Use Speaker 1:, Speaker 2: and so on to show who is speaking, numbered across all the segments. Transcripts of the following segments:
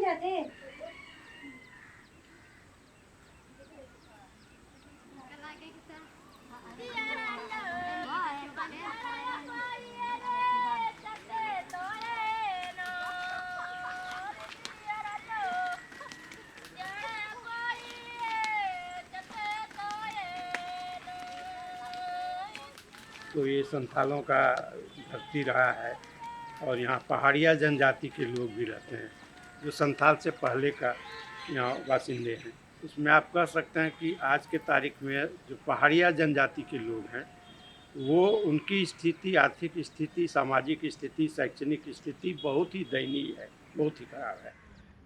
Speaker 1: तो ये संथालों का धरती रहा है और यहाँ पहाड़िया जनजाति के लोग भी रहते हैं जो संथाल से पहले का यहाँ बासिंदे हैं। उसमें आप कह सकते हैं कि आज के तारीख में जो पहाड़िया जनजाति के लोग हैं वो उनकी स्थिति, आर्थिक स्थिति, सामाजिक स्थिति, शैक्षणिक स्थिति बहुत ही दयनीय है, बहुत ही खराब है।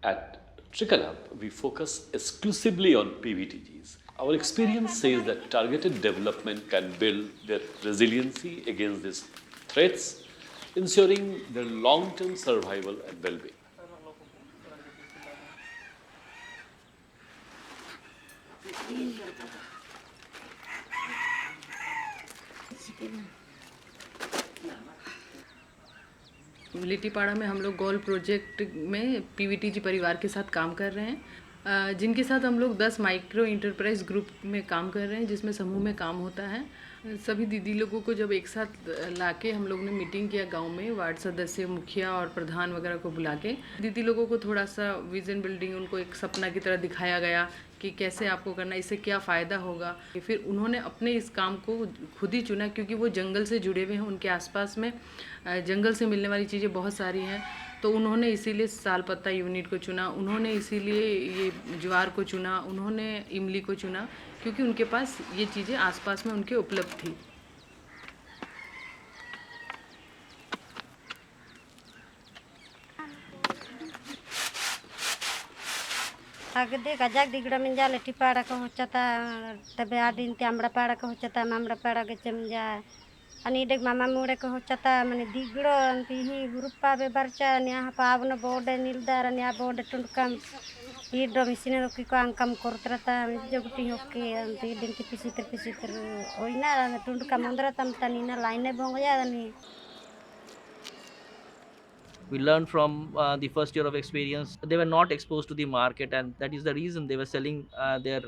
Speaker 2: At Trikala, we focus exclusively on PVTGs. Our experience says that targeted development can build their resiliency against these threats, ensuring their long-term survival and well-being.
Speaker 3: Littipara में हम लोग गोल प्रोजेक्ट में पीवीटीजी परिवार के साथ काम कर रहे हैं, जिनके साथ हम लोग 10 माइक्रो इंटरप्राइज ग्रुप में काम कर रहे हैं, जिसमें समूह में काम होता है। सभी दीदी लोगों को जब एक साथ लाके हम लोग ने मीटिंग किया गांव में, वार्ड सदस्य, मुखिया और प्रधान वगैरह को बुला के दीदी लोगों को थोड़ा सा विजन बिल्डिंग, उनको एक सपना की तरह दिखाया गया कि कैसे आपको करना, इससे क्या फ़ायदा होगा। फिर उन्होंने अपने इस काम को खुद ही चुना, क्योंकि वो जंगल से जुड़े हुए हैं, उनके आसपास में जंगल से मिलने वाली चीज़ें बहुत सारी हैं, तो उन्होंने इसीलिए साल पत्ता यूनिट को चुना, उन्होंने इसीलिए ये ज्वार को चुना, उन्होंने इमली को चुना, क्योंकि उनके पास ये चीज़ें आसपास में उनके उपलब्ध थी।
Speaker 4: अगदी गजाक दिगड़ मिंजा लिट्टीपाड़ा को होचता तबे आदिन ताम्रपाड़ा को होचता माम्रपाड़ा के चमजा अनीडेक मामा मुड़े को होचता मने दिगड़ अंति ही ग्रुपा बे बरचा न्या पावन बोर्ड नीलदार न्या बोर्ड टुंडकम ईडो मिसिने रोकी को अंकम कोरत्रता जगटी होके अंति दिनती पिसितर ओइना टुंडकम मंदरा तम तनीना लाइने बोंगया दनी।
Speaker 5: We learned from the first year of experience. They were not exposed to the market, and that is the reason they were selling their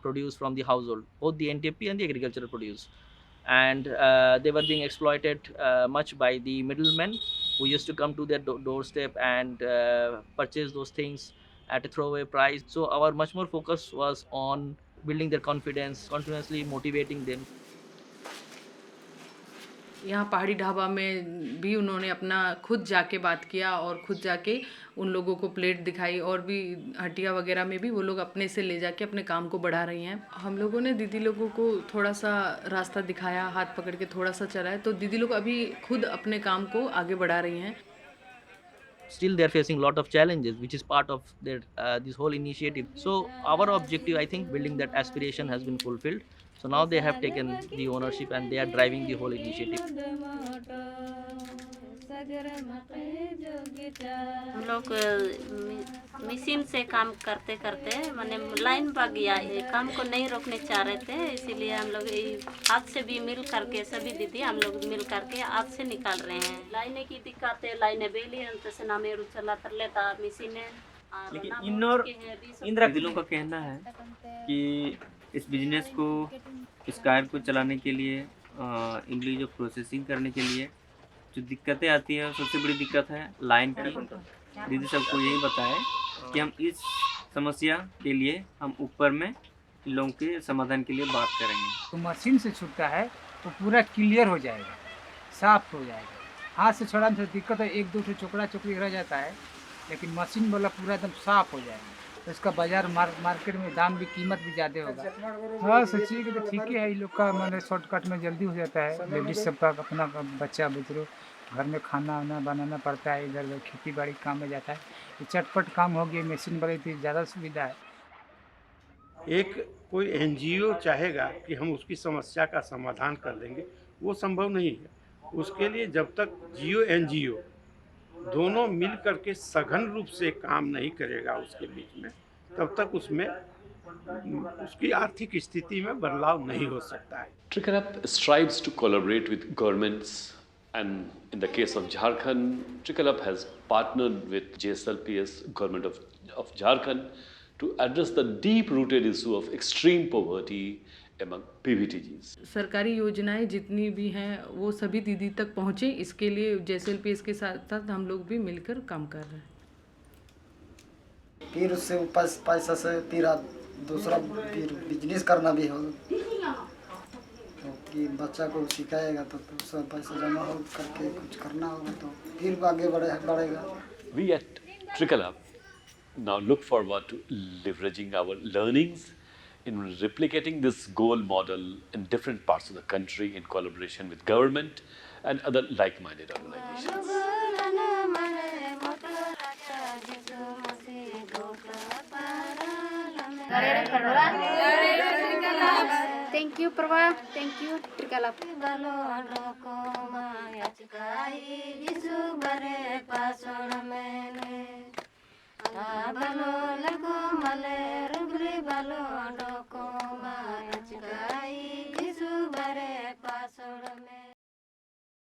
Speaker 5: produce from the household, both the NTP and the agricultural produce. And they were being exploited much by the middlemen who used to come to their doorstep and purchase those things at a throwaway price. So our much more focus was on building their confidence, continuously motivating them.
Speaker 3: यहाँ पहाड़ी ढाबा में भी उन्होंने अपना खुद जाके बात किया और खुद जाके उन लोगों को प्लेट दिखाई, और भी हटिया वगैरह में भी वो लोग अपने से ले जाके अपने काम को बढ़ा रही हैं। हम लोगों ने दीदी लोगों को थोड़ा सा रास्ता दिखाया, हाथ पकड़ के थोड़ा सा चलाया, तो दीदी लोग अभी खुद अपने काम को आगे बढ़ा रही हैं।
Speaker 5: Still they are facing a lot of challenges, which is part of their this whole initiative. So our objective, I think, building that aspiration has been fulfilled. So now they have taken the ownership and they are driving the whole initiative.
Speaker 6: हम लोग machine से काम करते करते माने line पा गया, ये काम को नहीं रोकने चाह रहे थे, इसीलिए हम लोग हाथ से भी मिल करके सभी दीदी हम लोग मिल करके हाथ से निकाल रहे हैं। लाइने की दिक्कत है, लाइने बेली अंत से ना मेरू चला तर लेता मशीन है।
Speaker 7: लेकिन इन दिलों का कहना है कि इस बिजनेस को, इस कार्य को चलाने के लिए, इमली जो प्रोसेसिंग करने के लिए जो दिक्कतें आती है, सबसे बड़ी दिक्कत है लाइन की। दीदी सबको यही बताए कि हम इस समस्या के लिए हम ऊपर में इन लोगों के समाधान के लिए बात करेंगे।
Speaker 8: तो मशीन से छूटता है तो पूरा क्लियर हो जाएगा, साफ हो जाएगा। हाथ से छोड़ाने से दिक्कत है, एक दो ठो चोकड़ा चोकड़ी रह जाता है, लेकिन मशीन वाला पूरा एकदम साफ हो जाएगा। तो इसका बाजार मार्केट में दाम भी, कीमत भी ज़्यादा होगा। हाँ सोचिए कि तो ठीक ही है, इन लोग का मैंने शॉर्टकट में जल्दी हो जाता है। लेडीज सबका अपना बच्चा बुतरू घर में खाना वाना बनाना पड़ता है, इधर उधर खेती बाड़ी काम में जाता है, ये चटपट काम हो गया। मशीन वाली थी ज़्यादा सुविधा है।
Speaker 1: एक कोई एनजीओ चाहेगा कि हम उसकी समस्या का समाधान कर देंगे, वो संभव नहीं है। उसके लिए जब तक जियो एनजीओ दोनों मिल करके सघन रूप से काम नहीं करेगा उसके बीच में, तब तक उसमें उसकी आर्थिक स्थिति में बदलाव नहीं हो सकता है।
Speaker 2: Trikala strives to collaborate with governments And in the case of Jharkhand, Trickle Up has partnered with JSLPS, Government of Jharkhand, to address the deep-rooted issue of extreme poverty among PVTGs.
Speaker 3: सरकारी योजनाएं जितनी भी हैं वो सभी दीदी तक पहुँचे, इसके लिए JSLPS के साथ साथ हम लोग भी मिलकर काम कर रहे हैं।
Speaker 9: फिर उससे पैसा से फिर दूसरा फिर बिजनेस करना भी हो, तो कि बच्चा को सिखाएगा तो उससे पैसा जमा हो करके कुछ करना होगा तो फिर आगे बढ़ेगा।
Speaker 2: We at Trickle Up now look forward to leveraging our learnings in replicating this goal model in different parts of the country in collaboration with government and other like-minded organizations.
Speaker 10: Thank you, Prabha. Thank you, Trickle Up.
Speaker 4: Balo lago male rugri balo